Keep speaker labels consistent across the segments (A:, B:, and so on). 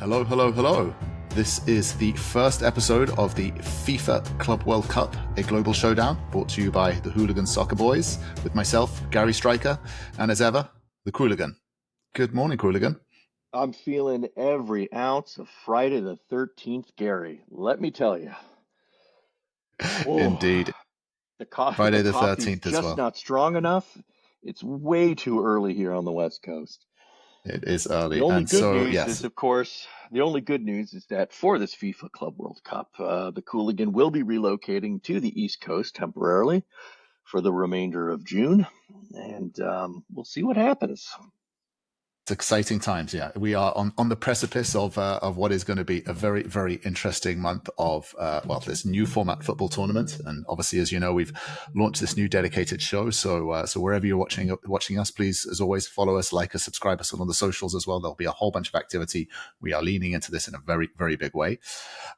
A: Hello, hello, hello. This is the first episode of the FIFA Club World Cup, a global showdown brought to you by the Qooligan Soccer Boys with myself, Gary Stryker, and as ever, the Qooligan. Good morning, Qooligan.
B: I'm feeling every ounce of Friday the 13th, Gary. Let me tell you.
A: Indeed.
B: The
A: Friday the
B: coffee's
A: 13th as
B: just
A: well.
B: not strong enough. It's way too early here on the West Coast.
A: It is
B: The
A: early.
B: only
A: And
B: good
A: so,
B: news
A: yes,
B: is, of course, that for this FIFA Club World Cup, the Qooligan will be relocating to the East Coast temporarily for the remainder of June, and we'll see what happens.
A: it's exciting times. Yeah, we are on the precipice of what is going to be a very, very interesting month of this new format football tournament. And obviously, as you know, we've launched this new dedicated show. So wherever you're watching us, please, as always, follow us, like us, subscribe us on the socials as well. There'll be a whole bunch of activity. We are leaning into this in a very, very big way.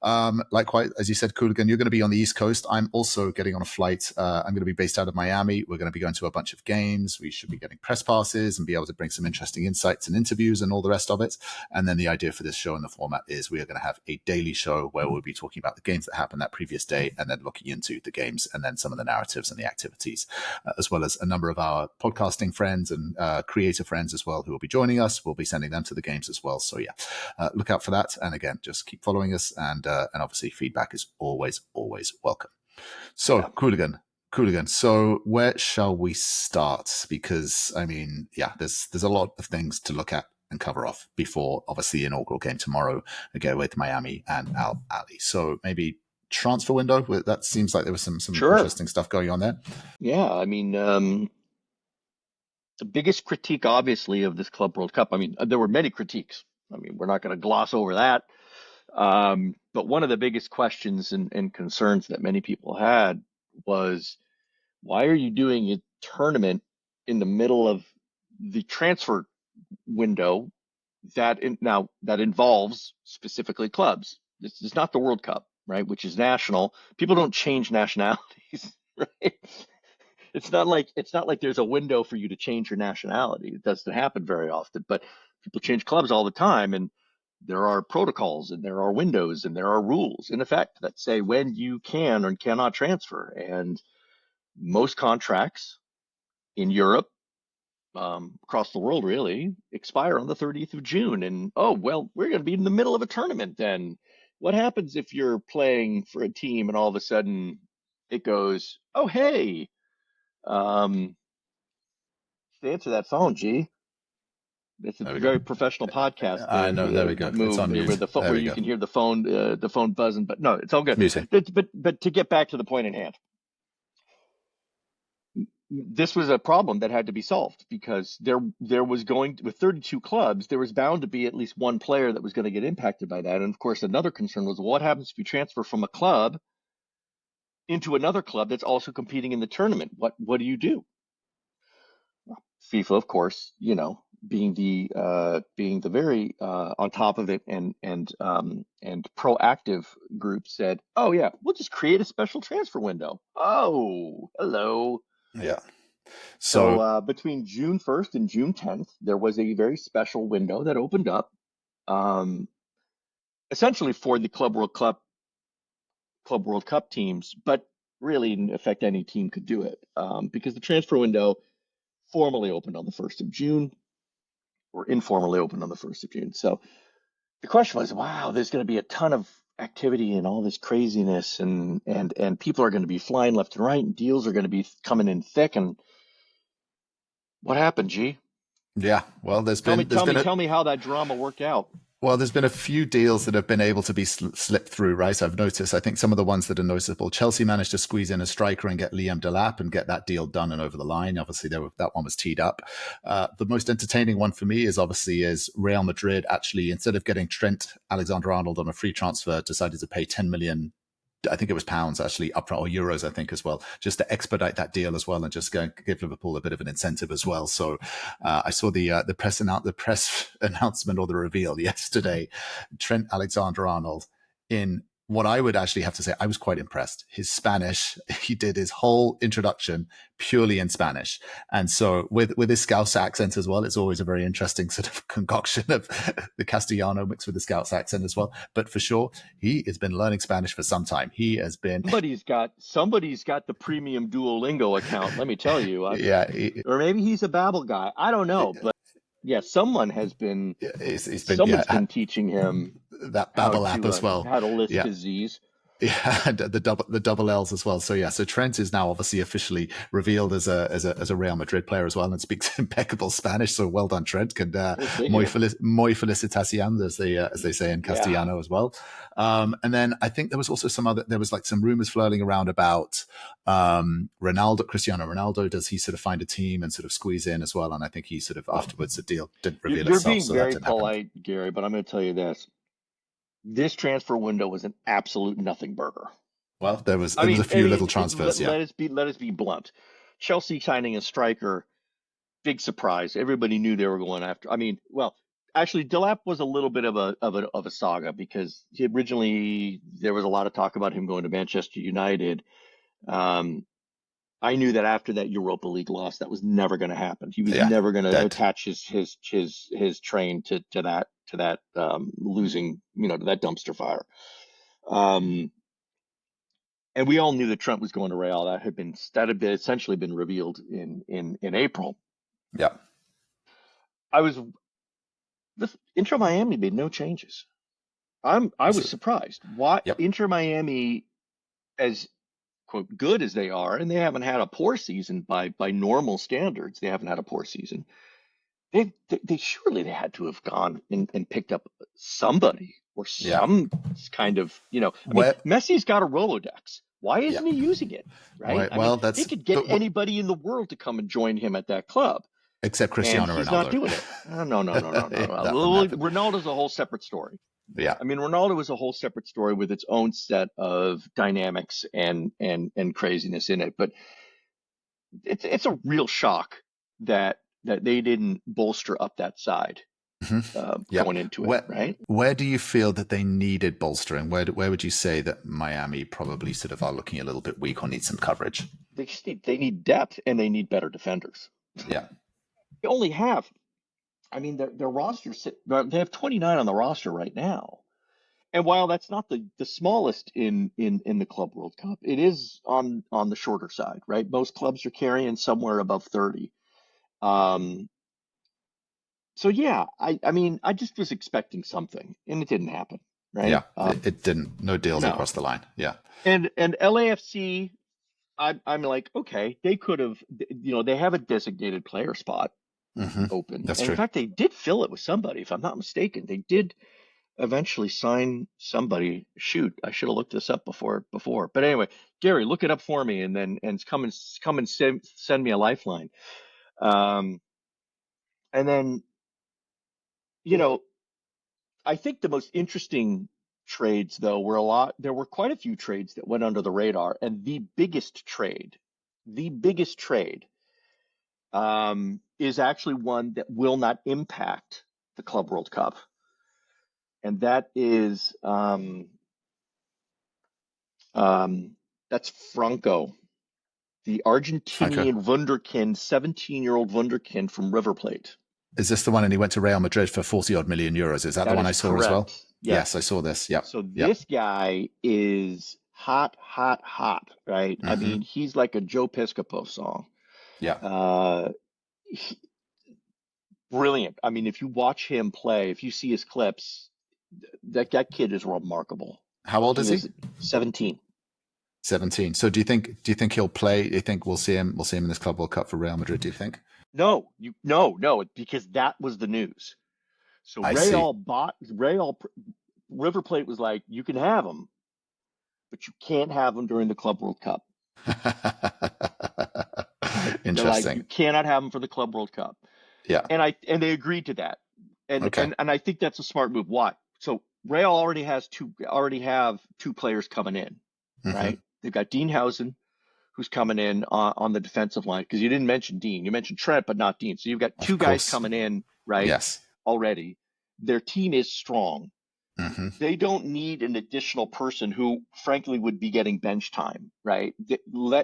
A: Likewise, as you said, Qooligan, you're going to be on the East Coast. I'm also getting on a flight. I'm going to be based out of Miami. We're going to be going to a bunch of games. We should be getting press passes and be able to bring some interesting insights and interviews and all the rest of it. And then the idea for this show and the format is we are going to have a daily show where we'll be talking about the games that happened that previous day and then looking into the games and then some of the narratives and the activities, as well as a number of our podcasting friends and creator friends as well who will be joining us. We'll be sending them to the games as well. So look out for that. And again, just keep following us and obviously feedback is always welcome. So
B: Yeah.
A: Qooligan. So where shall we start? Because I mean, there's a lot of things to look at and cover off before obviously the inaugural game tomorrow again with Miami and Ahly. So maybe transfer window. That seems like there was some
B: Sure.
A: interesting stuff going on there.
B: Yeah, I mean, the biggest critique, obviously, of this Club World Cup, I mean, there were many critiques. I mean, we're not going to gloss over that. But one of the biggest questions and concerns that many people had was, why are you doing a tournament in the middle of the transfer window that involves specifically clubs? This is not the World Cup, right? Which is national. People don't change nationalities, right? It's not like there's a window for you to change your nationality. It doesn't happen very often, but people change clubs all the time, and there are protocols and there are windows and there are rules in effect that say when you can or cannot transfer. And most contracts in Europe, across the world really, expire on the 30th of June. And oh, well, we're going to be in the middle of a tournament then. What happens if you're playing for a team and all of a sudden it goes, oh, hey, to answer that phone, G. It's a very professional podcast
A: I know. There we go. It's
B: move
A: on mute.
B: where you can hear the phone buzzing. But no, it's all good.
A: Muting.
B: But to get back to the point in hand, this was a problem that had to be solved because there was going with 32 clubs, there was bound to be at least one player that was going to get impacted by that. And of course, another concern was what happens if you transfer from a club into another club that's also competing in the tournament? What do you do? FIFA, of course, being the very on top of it and proactive group said, "Oh yeah, we'll just create a special transfer window." Oh, hello.
A: Yeah.
B: So between June 1st and June 10th, there was a very special window that opened up, um, essentially for the Club World Cup teams, but really in effect any team could do it, because the transfer window formally opened on the 1st of June or informally opened on the 1st of June. So the question was, wow, there's going to be a ton of activity and all this craziness and people are going to be flying left and right and deals are going to be coming in thick. And what happened, G?
A: Yeah. Well,
B: Tell me how that drama worked out.
A: Well, there's been a few deals that have been able to be slipped through, right? I've noticed. I think some of the ones that are noticeable. Chelsea managed to squeeze in a striker and get Liam Delap and get that deal done and over the line. Obviously, that one was teed up. The most entertaining one for me is Real Madrid actually, instead of getting Trent Alexander-Arnold on a free transfer, decided to pay 10 million. I think it was pounds actually upfront, or euros, I think, as well, just to expedite that deal as well and just give Liverpool a bit of an incentive as well. So I saw the press announcement or the reveal yesterday. Trent Alexander-Arnold in what I would actually have to say, I was quite impressed. His Spanish, he did his whole introduction purely in Spanish. And so with his Scouse accent as well, it's always a very interesting sort of concoction of the Castellano mixed with the Scouse accent as well. But for sure, he has been learning Spanish for some time. He has been,
B: Somebody's got the premium Duolingo account. Let me tell you,
A: yeah,
B: or maybe he's a Babbel guy. I don't know, but yeah,
A: he's been,
B: someone's been teaching him
A: that Babbel app as well.
B: how to list
A: Yeah.
B: his Z's.
A: Yeah, the double L's as well. So yeah, so Trent is now obviously officially revealed as a Real Madrid player as well, and speaks impeccable Spanish. So well done, Trent. And muy felicitaciones, as they say in Castellano as well. And then I think there was also there was like some rumors flirting around about Ronaldo, Cristiano Ronaldo. Does he sort of find a team and sort of squeeze in as well? And I think he sort of afterwards the deal didn't reveal
B: You're
A: itself.
B: being
A: So
B: very
A: that didn't happen.
B: polite, Gary, but I'm going to tell you this transfer window was an absolute nothing burger.
A: Well, there was a few little transfers.
B: Let us be blunt. Chelsea signing a striker, big surprise. Everybody knew they were going after. Actually, Delap was a little bit of a saga because originally there was a lot of talk about him going to Manchester United. I knew that after that Europa League loss, that was never going to happen. He was never going to attach his train to that losing, to that dumpster fire. And we all knew that Trent was going to Real. That had essentially been revealed in April.
A: Yeah.
B: Inter Miami made no changes. I was surprised. Why Inter Miami, as quote good as they are, and they haven't had a poor season by normal standards. They haven't had a poor season. They surely they had to have gone and picked up somebody or some kind of Messi's got a Rolodex. Why isn't he using it? Right. He could get anybody in the world to come and join him at that club.
A: Except Cristiano Ronaldo.
B: He's not doing it. No. Ronaldo's a whole separate story.
A: Yeah.
B: Ronaldo is a whole separate story with its own set of dynamics and craziness in it. But it's a real shock that they didn't bolster up that side going into it, right?
A: Where do you feel that they needed bolstering? Where would you say that Miami probably sort of are looking a little bit weak or need some coverage?
B: They need depth and they need better defenders.
A: Yeah.
B: They only have, their roster, they have 29 on the roster right now. And while that's not the smallest in the Club World Cup, it is on the shorter side, right? Most clubs are carrying somewhere above 30. So yeah, I just was expecting something, and it didn't happen, right?
A: Yeah, it didn't. No deals across the line. Yeah.
B: And LAFC, I'm like, okay, they could have, they have a designated player spot open.
A: That's
B: true. In fact, they did fill it with somebody, if I'm not mistaken. They did eventually sign somebody. Shoot, I should have looked this up before. But anyway, Gary, look it up for me, and come and send me a lifeline. And then, I think the most interesting trades, though, there were quite a few trades that went under the radar, and the biggest trade is actually one that will not impact the Club World Cup. And that is that's Franco, the Argentinian wunderkind, 17-year-old wunderkind from River Plate.
A: Is this the one? And he went to Real Madrid for 40-odd million euros. Is that the one I saw correct. As well? Yes, I saw this. Yeah.
B: So this guy is hot, right? He's like a Joe Piscopo song.
A: Yeah.
B: Brilliant. If you watch him play, if you see his clips, that kid is remarkable.
A: How old is he?
B: 17.
A: 17. So do you think he'll play? Do you think we'll see him in this Club World Cup for Real Madrid? Do you think?
B: No, because that was the news. So River Plate was like, you can have him, but you can't have him during the Club World Cup.
A: Interesting.
B: Like, you cannot have him for the Club World Cup.
A: Yeah.
B: And they agreed to that. And I think that's a smart move. Why? So Real already have two players coming in, right? They've got Dean Housen, who's coming in on the defensive line, because you didn't mention Dean. You mentioned Trent, but not Dean. So you've got two guys coming in, right?
A: Yes.
B: Already. Their team is strong.
A: Mm-hmm.
B: They don't need an additional person who, frankly, would be getting bench time, right?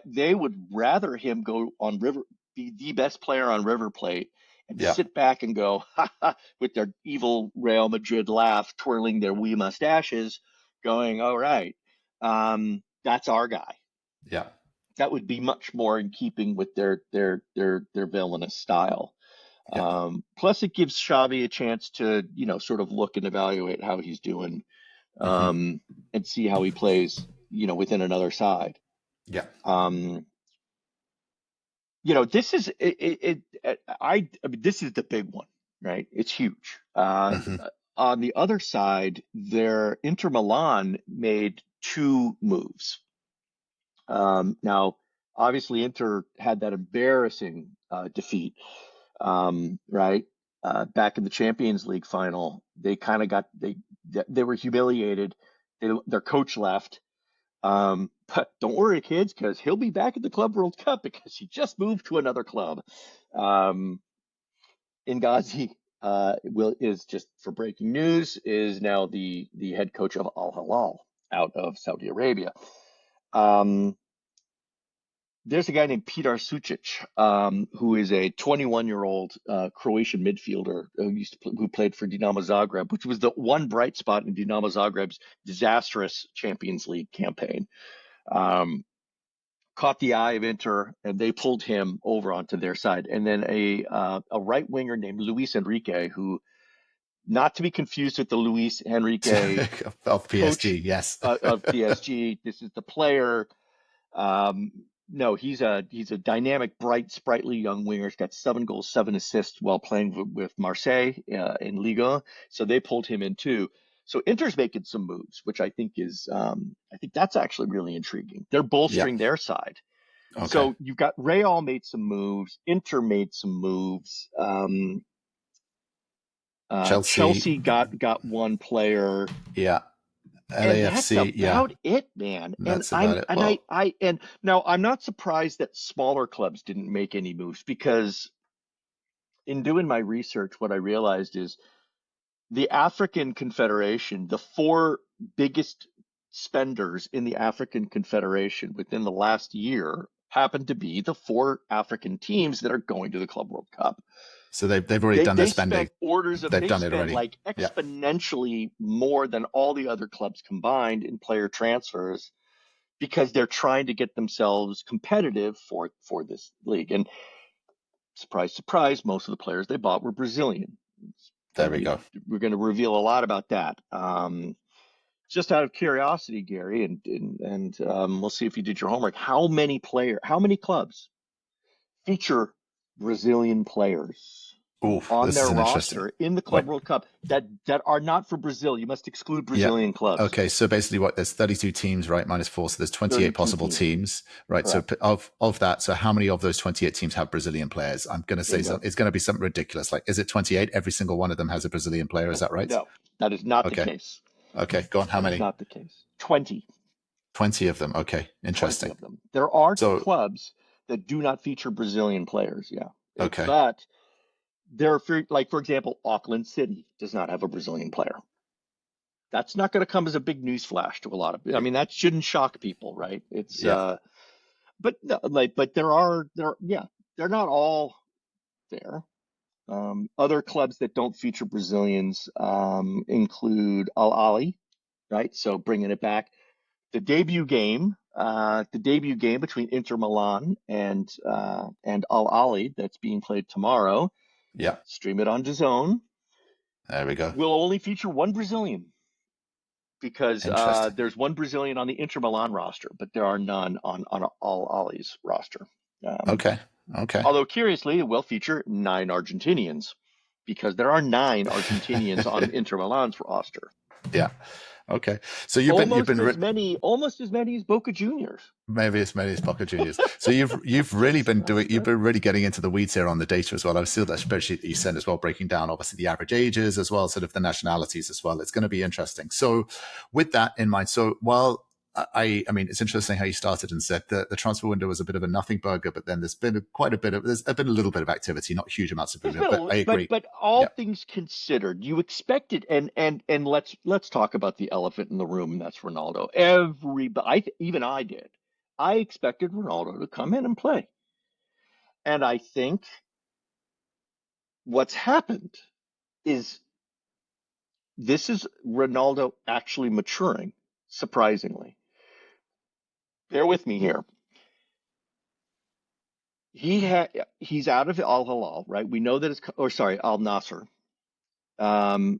B: They would rather him go on River, be the best player on River Plate, and
A: Yeah.
B: sit back and go, ha ha, with their evil Real Madrid laugh, twirling their wee mustaches, going, all right, that's our guy.
A: Yeah.
B: That would be much more in keeping with their villainous style.
A: Yeah.
B: Plus, it gives Xavi a chance to, sort of look and evaluate how he's doing,
A: Mm-hmm.
B: and see how he plays, within another side.
A: Yeah.
B: Um, this is I mean, this is the big one, right? It's huge.
A: Mm-hmm.
B: On the other side, their Inter Milan made two moves. Now, obviously, Inter had that embarrassing defeat, right? Back in the Champions League final, they kind of they were humiliated. Their coach left. But don't worry, kids, because he'll be back at the Club World Cup because he just moved to another club. Um, Ingazi is, just for breaking news, is now the head coach of Al Hilal out of Saudi Arabia. There's a guy named Petar Sucic, who is a 21-year-old Croatian midfielder who played for Dinamo Zagreb, which was the one bright spot in Dinamo Zagreb's disastrous Champions League campaign. Caught the eye of Inter, and they pulled him over onto their side. And then a right winger named Luis Enrique, who, not to be confused with the Luis Enrique
A: Of
B: coach
A: PSG, yes.
B: of PSG. This is the player. Um, no, he's a dynamic, bright, sprightly young winger. He's got 7 goals, 7 assists while playing with Marseille in Liga. So they pulled him in too. So Inter's making some moves, which I think is I think that's actually really intriguing. They're
A: Yeah.
B: bolstering their side.
A: Okay.
B: So you've got Real made some moves, Inter made some moves.
A: Chelsea,
B: Chelsea got one player,
A: yeah.
B: and that's
A: LAFC, yeah.
B: about it, man. And
A: That's about
B: I'm
A: it.
B: and
A: Well,
B: I and now I'm not surprised that smaller clubs didn't make any moves, because in doing my research, what I realized is the African Confederation, the four biggest spenders in the African Confederation within the last year happen to be the four African teams that are going to the Club World Cup.
A: so they've already
B: They
A: done their
B: they
A: spending.
B: spent orders of
A: They've
B: they
A: done it
B: spent
A: already.
B: like
A: Yeah.
B: exponentially more than all the other clubs combined in player transfers, because they're trying to get themselves competitive for this league. And surprise, surprise, most of the players they bought were Brazilian. It's
A: There
B: gonna
A: we
B: be
A: go.
B: we're going to reveal a lot about that. Just out of curiosity, Gary, and we'll see if you did your homework. How many clubs feature Brazilian players
A: Ooh,
B: on
A: this
B: their
A: is an interesting.
B: roster in the
A: Wait.
B: Club World Cup that are not for Brazil? You must exclude
A: Yeah.
B: Brazilian clubs.
A: Okay. So basically, there's 32 teams, right? Minus 4, so there's 28
B: 32
A: possible
B: teams.
A: teams, right?
B: Correct.
A: So of that, so how many of those 28 teams have Brazilian players? I'm going to say it's going to be something ridiculous. Like, is it 28? Every single one of them has a Brazilian player. Is that right?
B: No, that is not the
A: Okay.
B: case.
A: Okay. Go on. How
B: That is
A: many?
B: not the case. 20.
A: 20 of them. Okay.
B: 20
A: Interesting.
B: of them. There are
A: So,
B: clubs that do not feature Brazilian players, yeah.
A: okay.
B: But they're, like, for example, Auckland City does not have a Brazilian player. That's not going to come as a big news flash to a lot of, I mean, that shouldn't shock people, right? It's
A: Yeah.
B: but no, but yeah, they're not all there. Other clubs that don't feature Brazilians include Al Ahly, right? So bringing it back, the debut game between Inter Milan and Al Ahly, that's being played tomorrow.
A: Yeah.
B: Stream it on DAZN.
A: There we go.
B: Will only feature one Brazilian, because
A: Interesting.
B: there's one Brazilian on the Inter Milan roster, but there are none on Al Ahly's roster.
A: Okay. Okay.
B: Although curiously, it will feature 9 Argentinians, because there are 9 Argentinians on Inter Milan's roster.
A: Yeah. Okay. So you've
B: Almost as many as Boca Juniors.
A: maybe as many as Boca Juniors. So you've really been getting into the weeds here on the data as well. I've seen that spreadsheet that you sent as well, breaking down obviously the average ages as well, sort of the nationalities as well. It's going to be interesting. So with that in mind, so while I mean, it's interesting how you started and said that the transfer window was a bit of a nothing burger, but then there's been a little bit of activity, not huge amounts of
B: There's
A: movement,
B: been
A: but I agree.
B: but all
A: Yeah.
B: things considered, you expected, and let's talk about the elephant in the room, and that's Ronaldo. Even I did. I expected Ronaldo to come in and play, and I think what's happened is this is Ronaldo actually maturing, surprisingly. Bear with me here. He's out of Al Hilal, right? We know that Al Nasser.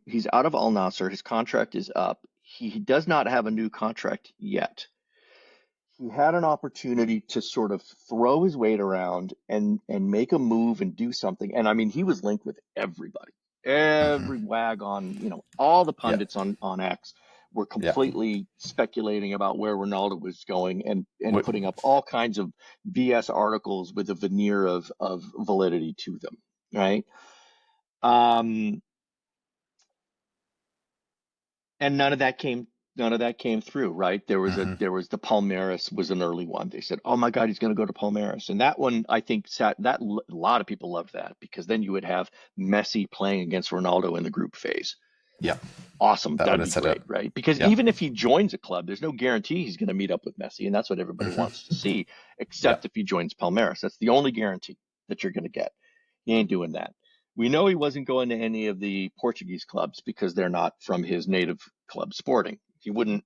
B: He's out of Al Nasser. His contract is up. He does not have a new contract yet. He had an opportunity to sort of throw his weight around and make a move and do something. And I mean, he was linked with everybody,
A: Hmm.
B: every wag on, all the
A: Yeah.
B: pundits on X were
A: Yeah.
B: completely speculating about where Ronaldo was going and
A: We-
B: putting up all kinds of BS articles with a veneer of validity to them, right? Um, and none of that came through, right?
A: mhm.
B: There was the Palmeiras was an early one. They said, oh my God, he's going to go to Palmeiras. And that one, I think, a lot of people loved that, because then you would have Messi playing against Ronaldo in the group phase.
A: Yeah.
B: Awesome.
A: That would
B: That'd
A: have
B: be
A: set up.
B: great, right? Because
A: Yeah.
B: even if he joins a club, there's no guarantee he's going to meet up with Messi. And that's what everybody
A: Hmm.
B: wants to see,
A: Yeah.
B: except if he joins Palmeiras. That's the only guarantee that you're going to get. He ain't doing that. We know he wasn't going to any of the Portuguese clubs because they're not from his native club, Sporting. He wouldn't.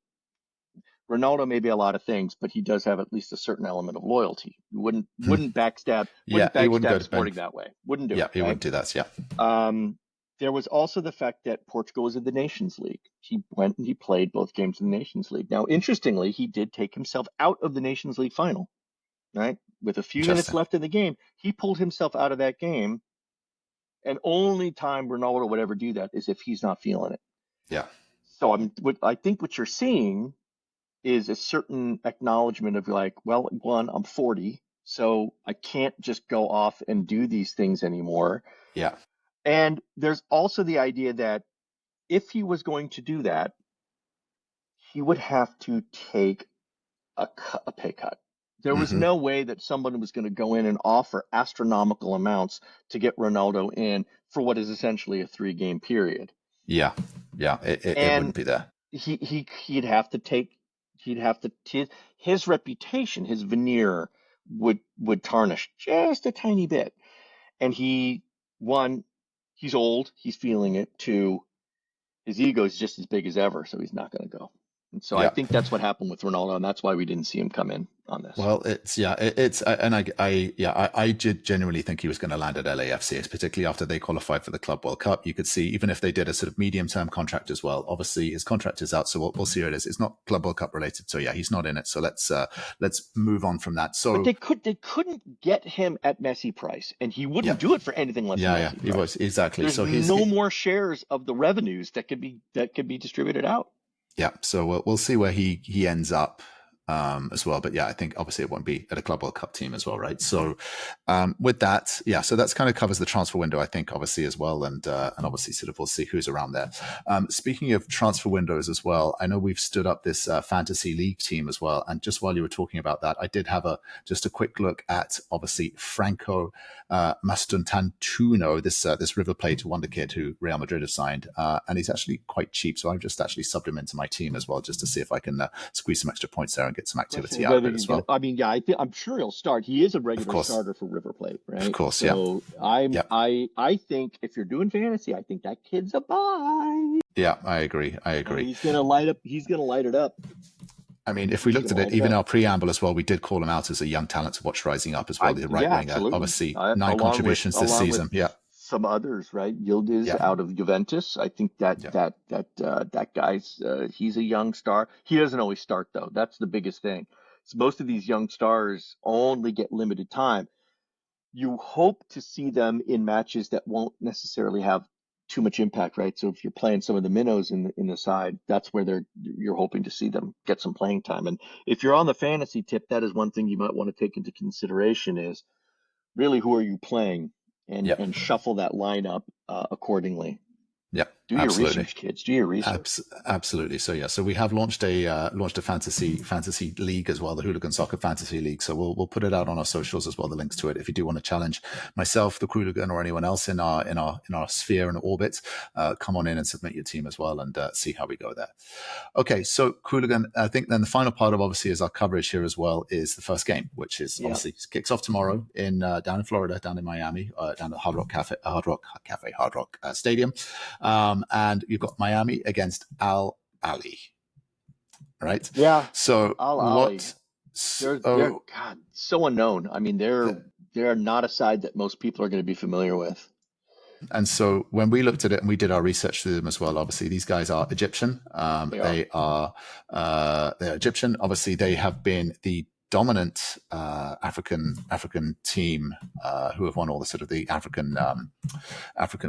B: Ronaldo may be a lot of things, but he does have at least a certain element of loyalty. He wouldn't backstab
A: Yeah. He wouldn't go to Ben.
B: Sporting that way. Wouldn't do
A: Yeah.
B: it,
A: He
B: right?
A: wouldn't do that. Yeah.
B: Um, there was also the fact that Portugal was in the Nations League. He went and he played both games in the Nations League. Now, interestingly, he did take himself out of the Nations League final, right? With a few minutes
A: Interesting.
B: left in the game, he pulled himself out of that game. And only time Ronaldo would ever do that is if he's not feeling it.
A: Yeah.
B: So I think what you're seeing is a certain acknowledgement of like, well, one, I'm 40, so I can't just go off and do these things anymore.
A: Yeah.
B: And there's also the idea that if he was going to do that, he would have to take a pay cut. There was
A: Hmm.
B: no way that someone was going to go in and offer astronomical amounts to get Ronaldo in for what is essentially a 3 game period.
A: Yeah. Yeah. It
B: And
A: wouldn't be there.
B: he'd have to take he'd have to his reputation, his veneer would tarnish just a tiny bit. And one, he's old, he's feeling it. Two, his ego is just as big as ever, so he's not going to go. And so I
A: Yeah.
B: think that's what happened with Ronaldo, and that's why we didn't see him come in on this.
A: Well, and I did genuinely think he was going to land at LAFC, particularly after they qualified for the Club World Cup. You could see, even if they did a sort of medium-term contract as well, obviously his contract is out, so we'll see how it is. It's not Club World Cup related, so yeah, he's not in it. So let's move on from that.
B: But
A: So
B: they couldn't get him at Messi price, and he
A: yeah,
B: wouldn't do it for anything less than
A: yeah,
B: Messi
A: he was
B: price.
A: exactly.
B: There's
A: So he's
B: no more shares of the revenues that could be distributed out.
A: yeah. So we'll see where he ends up. As well. But yeah, I think obviously it won't be at a Club World Cup team as well, right? So with that, yeah, so that's kind of covers the transfer window, I think, obviously as well, and obviously sort of we'll see who's around there. Speaking of transfer windows as well, I know we've stood up this fantasy league team as well, and just while you were talking about that, I did have just a quick look at obviously Franco Mastuntantuno, this River Plate wonder kid who Real Madrid have signed, and he's actually quite cheap, so I've just actually subbed him into my team as well, just to see if I can squeeze some extra points there and get some
B: Question
A: activity
B: is
A: out of
B: whether
A: it
B: he's
A: as
B: gonna.
A: well.
B: I mean, yeah, I'm sure he'll start. He is a
A: Of
B: regular
A: course,
B: starter for River Plate,
A: of
B: right?
A: course, yeah,
B: So
A: yeah,
B: I think if you're doing fantasy, I think that kid's a buy.
A: yeah. I agree. I
B: And
A: agree.
B: he's gonna light up. He's gonna light it up.
A: I mean, if we
B: He's
A: looked
B: gonna
A: at it,
B: light it
A: even
B: up.
A: our preamble as well, we did call him out as a young talent to watch rising up as well, the right
B: Yeah,
A: winger.
B: absolutely.
A: Obviously, 9
B: Along
A: contributions this
B: along with
A: season. Yeah,
B: some others, right? Yildiz
A: yeah,
B: out of Juventus. I think
A: yeah,
B: that guy's he's a young star. He doesn't always start though. That's the biggest thing. So most of these young stars only get limited time. You hope to see them in matches that won't necessarily have too much impact, right? So if you're playing some of the minnows in the side, that's where you're hoping to see them get some playing time. And if you're on the fantasy tip, that is one thing you might want to take into consideration is really who are you playing,
A: yeah,
B: and shuffle that lineup accordingly.
A: yeah.
B: Do your
A: Absolutely.
B: research, kids. Do your research.
A: Absolutely. So yeah, so we have launched a fantasy league as well, the Hooligan Soccer Fantasy League. So we'll put it out on our socials as well, the links to it. If you do want to challenge myself, the Qooligan, or anyone else in our sphere and orbit, come on in and submit your team as well, and see how we go there. Okay, so Qooligan, I think then the final part of obviously is our coverage here as well is the first game, which is obviously kicks off tomorrow in down in Florida, down in Miami, down at Hard Rock Stadium, and you've got Miami against Ahly, right?
B: Yeah.
A: So
B: Ahly. They're God, so unknown. I mean, they're not a side that most people are going to be familiar with.
A: And so when we looked at it and we did our research through them as well, obviously these guys are Egyptian. They're Egyptian. Obviously, they have been the dominant African team who have won all the sort of the African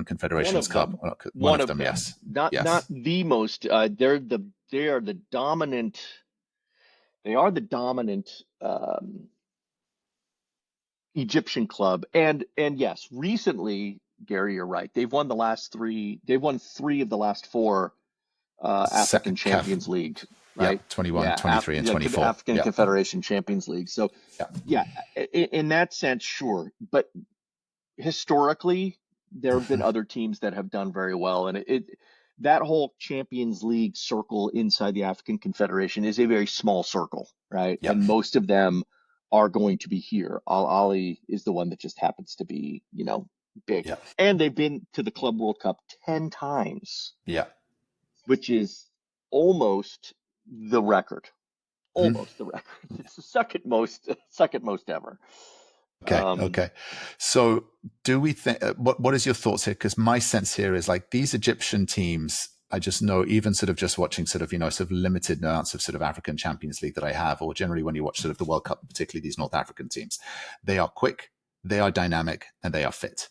A: Confederations Cup. One of them, yes.
B: Not the most. They are the dominant. They are the dominant Egyptian club, and yes, recently, Gary, you're right. They've won the last three. They've won three of the last four African Champions League, right?
A: 21, 23, and 24.
B: African Confederation Champions League. So, in that sense, sure. But historically, there have been other teams that have done very well, and that whole Champions League circle inside the African Confederation is a very small circle, right?
A: Yep.
B: And most of them are going to be here. Ahly is the one that just happens to be, big.
A: Yep.
B: And they've been to the Club World Cup 10 times.
A: Yeah.
B: Which is almost the record. Almost the record. It's the second most ever.
A: Okay. So do we think, what is your thoughts here? Because my sense here is like these Egyptian teams, I just know, even sort of just watching sort of limited amounts of sort of African Champions League that I have, or generally when you watch sort of the World Cup, particularly these North African teams, they are quick, they are dynamic, and they are fit.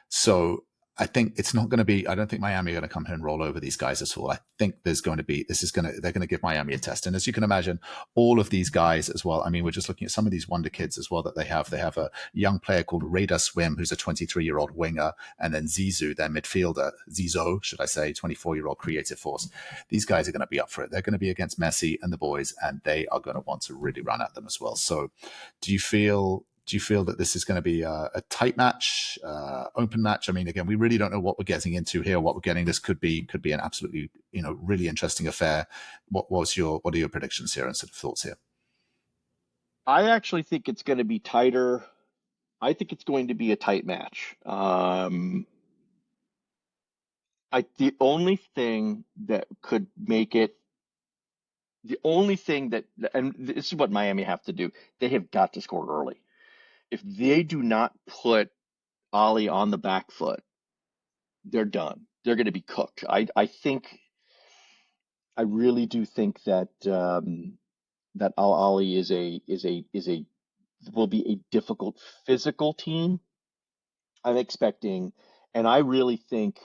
A: So I think it's not going to be, I don't think Miami are going to come here and roll over these guys at all. I think they're going to give Miami a test. And as you can imagine, all of these guys as well, I mean, we're just looking at some of these wonder kids as well that they have. They have a young player called Radar Swim, who's a 23-year-old winger, and then Zizou, their midfielder, Zizo, should I say, 24-year-old creative force. These guys are going to be up for it. They're going to be against Messi and the boys, and they are going to want to really run at them as well. So do you feel that this is going to be a tight match, open match? I mean, again, we really don't know what we're getting into here. What we're getting, this could be an absolutely, really interesting affair. What are your predictions here and sort of thoughts here?
B: I actually think it's going to be tighter. I think it's going to be a tight match. The only thing that could make it, and this is what Miami have to do, they have got to score early. If they do not put Ahly on the back foot, they're done. They're going to be cooked. I really do think that that Ahly will be a difficult physical team. I'm expecting, and I really think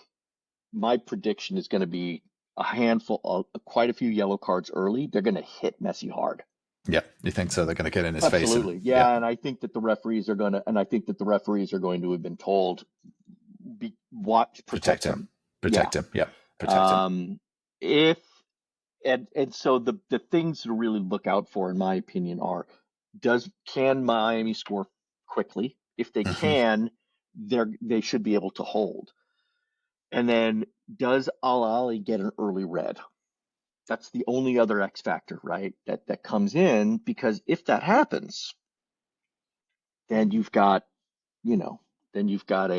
B: my prediction is going to be a handful of quite a few yellow cards early. They're going to hit Messi hard.
A: Yeah, you think so? They're going to get in his face.
B: Absolutely, yeah. And I think that the referees are going to, have been told, protect him,
A: protect him. Yeah, protect him.
B: So the things to really look out for, in my opinion, are can Miami score quickly? If they can, they should be able to hold. And then does Ahly get an early red? That's the only other X factor, right? That comes in, because if that happens, then you've got, then you're going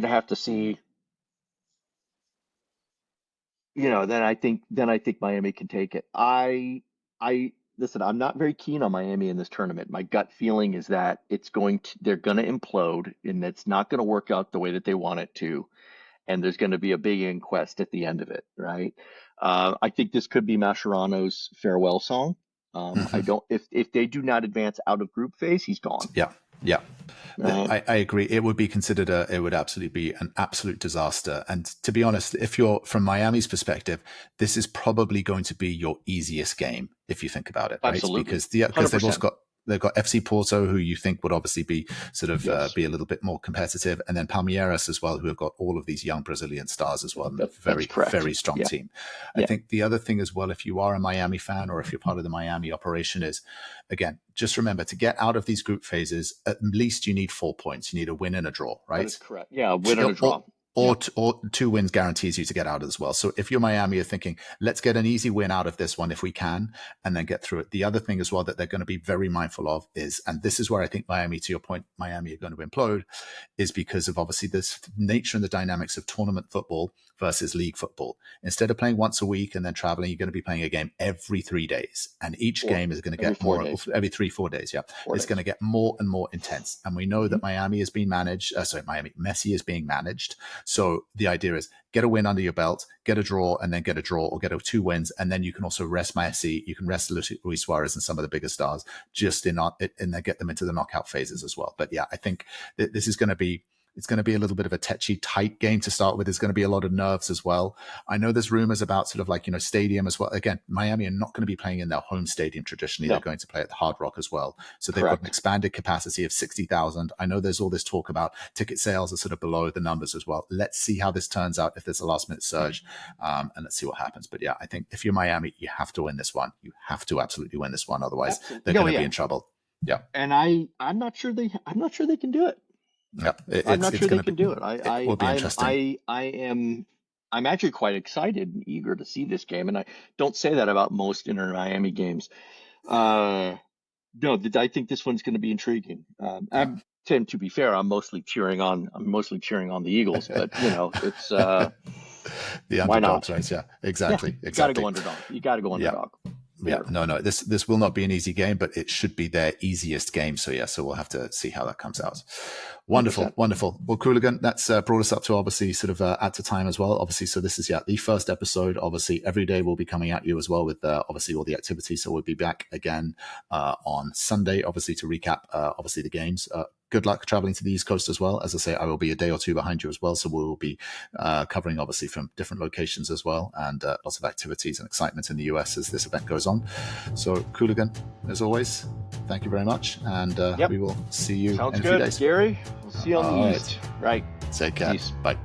B: to have to see, then I think Miami can take it. Listen, I'm not very keen on Miami in this tournament. My gut feeling is that they're going to implode, and it's not going to work out the way that they want it to. And there's going to be a big inquest at the end of it, right? I think this could be Mascherano's farewell song. If they do not advance out of group phase, he's gone.
A: Yeah. I agree. It would be considered it would absolutely be an absolute disaster. And to be honest, if you're from Miami's perspective, this is probably going to be your easiest game if you think about it, right?
B: Absolutely.
A: Because they've also got They've got FC Porto, who you think would obviously be sort of
B: Yes.
A: be a little bit more competitive, and then Palmeiras as well, who have got all of these young Brazilian stars as well, and a
B: That's
A: very,
B: correct.
A: very strong
B: Yeah.
A: team. I
B: Yeah.
A: think the other thing as well, if you are a Miami fan or if you're part of the Miami operation, is again, just remember to get out of these group phases, at least you need 4 points. You need a win and a draw, right?
B: That is correct. Yeah, a win and a draw.
A: Or 2 wins guarantees you to get out as well. So if you're Miami, you're thinking, let's get an easy win out of this one if we can, and then get through it. The other thing as well that they're going to be very mindful of is, and this is where I think Miami, to your point, Miami are going to implode, is because of obviously this nature and the dynamics of tournament football versus league football. Instead of playing once a week and then traveling, you're going to be playing a game every 3 days. And each game is going to get more, every 3-4 days. Yeah. It's going to get more and more intense. And we know that Miami is being managed. Messi is being managed. So the idea is get a win under your belt, get a draw, and then get a draw or get 2 wins. And then you can also rest Messi. You can rest Luis Suarez and some of the bigger stars just and then get them into the knockout phases as well. But yeah, I think this is going to be, it's going to be a little bit of a tetchy, tight game to start with. There's going to be a lot of nerves as well. I know there's rumors about sort of like, stadium as well. Again, Miami are not going to be playing in their home stadium traditionally. No. They're going to play at the Hard Rock as well. So they've got an expanded capacity of 60,000. I know there's all this talk about ticket sales are sort of below the numbers as well. Let's see how this turns out if there's a last minute surge, and let's see what happens. But yeah, I think if you're Miami, you have to win this one. You have to absolutely win this one. Otherwise, they're going to be in trouble. Yeah.
B: And I'm not sure they can do it.
A: Yeah,
B: I'm not sure they can do it.
A: It will be interesting.
B: I'm actually quite excited and eager to see this game, and I don't say that about most Inter Miami games. No, I think this one's going to be intriguing. Tim, to be fair, I'm mostly cheering on the Eagles, but it's
A: the underdogs, right? Yeah, exactly.
B: You got to go underdog. You got to go underdog.
A: Yeah, no. This will not be an easy game, but it should be their easiest game. So we'll have to see how that comes out. Wonderful, 100%. Wonderful. Well, Qooligan, that's brought us up to obviously sort of at the time as well. Obviously, so this is the first episode. Obviously, every day we'll be coming at you as well with obviously all the activities. So we'll be back again on Sunday, obviously to recap obviously the games. Good luck traveling to the East Coast as well. As I say, I will be a day or 2 behind you as well. So we will be covering obviously from different locations as well, and lots of activities and excitement in the US as this event goes on. So Qooligan, as always, thank you very much. And we will see you in a few days.
B: Gary, we'll see you on the East. Right.
A: Take care. Peace. Bye.